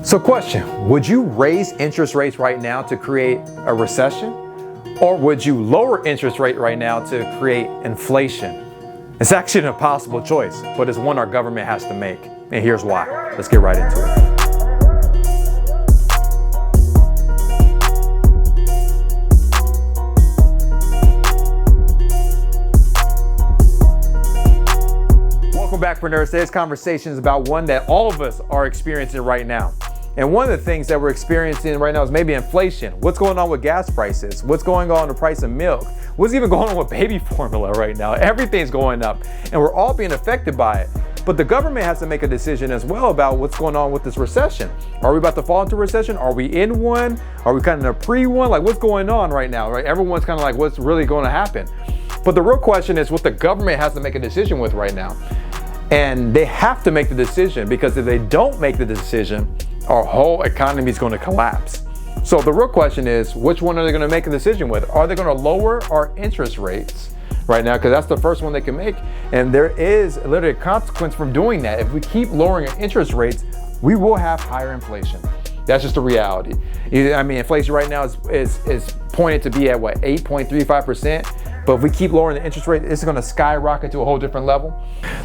So question, would you raise interest rates right now to create a recession? Or would you lower interest rate right now to create inflation? It's actually an impossible choice, but it's one our government has to make. And here's why. Let's get right into it. Welcome back, Preneurs. Today's conversation is about one that all of us are experiencing right now. And one of the things that we're experiencing right now is maybe inflation. What's going on with gas prices? What's going on with the price of milk? What's even going on with baby formula right now? Everything's going up and we're all being affected by it. But the government has to make a decision as well about what's going on with this recession. Are we about to fall into a recession? Are we in one? Are we kind of in a pre-one? Like, what's going on right now, right? Everyone's kind of like, what's really going to happen? But the real question is what the government has to make a decision with right now. And they have to make the decision, because if they don't make the decision, our whole economy is going to collapse. So the real question is, which one are they going to make a decision with? Are they going to lower our interest rates right now? Because that's the first one they can make. And there is literally a consequence from doing that. If we keep lowering our interest rates, we will have higher inflation. That's just the reality. I mean, inflation right now is pointed to be at what, 8.35%. But if we keep lowering the interest rate, it's going to skyrocket to a whole different level.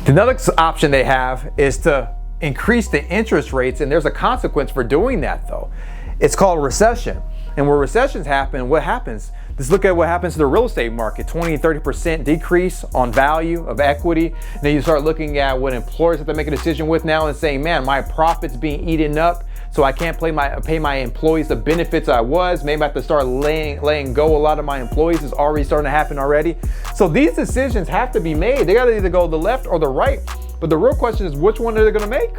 The other option they have is to increase the interest rates, and there's a consequence for doing that though. It's called a recession. And where recessions happen, what happens? Let's look at what happens to the real estate market. 20-30% decrease on value of equity. And then you start looking at what employers have to make a decision with now and saying, man, my profit's being eaten up, so I can't pay my employees the benefits I was. Maybe I have to start laying go a lot of my employees. Is already starting to happen already. So these decisions have to be made. They got to either go the left or the right. But the real question is, which one are they going to make?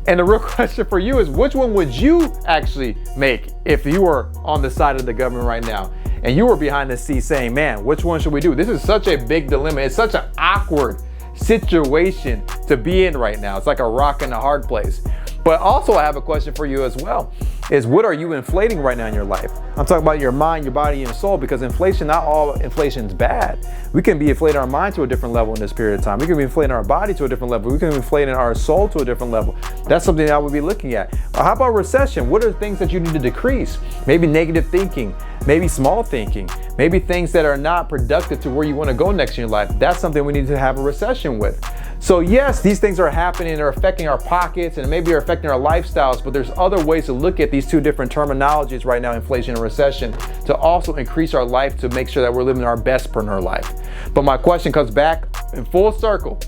And the real question for you is, which one would you actually make if you were on the side of the government right now and you were behind the seat saying, man, which one should we do? This is such a big dilemma. It's such an awkward situation to be in right now. It's like a rock in a hard place. But also I have a question for you as well, is what are you inflating right now in your life? I'm talking about your mind, your body, and your soul, because inflation, not all inflation is bad. We can be inflating our mind to a different level in this period of time. We can be inflating our body to a different level. We can be inflating our soul to a different level. That's something that I would be looking at. How about recession? What are the things that you need to decrease? Maybe negative thinking, maybe small thinking, maybe things that are not productive to where you want to go next in your life. That's something we need to have a recession with. So yes, these things are happening and are affecting our pockets and maybe are affecting our lifestyles, but there's other ways to look at these two different terminologies right now, inflation and recession, to also increase our life, to make sure that we're living our best Preneur life. But my question comes back in full circle.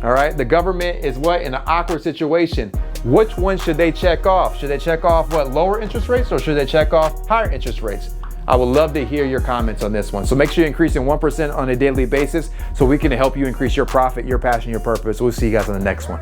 All right, the government is what, in an awkward situation. Which one should they check off? Should they check off what, lower interest rates, or should they check off higher interest rates? I would love to hear your comments on this one. So make sure you're increasing 1% on a daily basis so we can help you increase your profit, your passion, your purpose. We'll see you guys on the next one.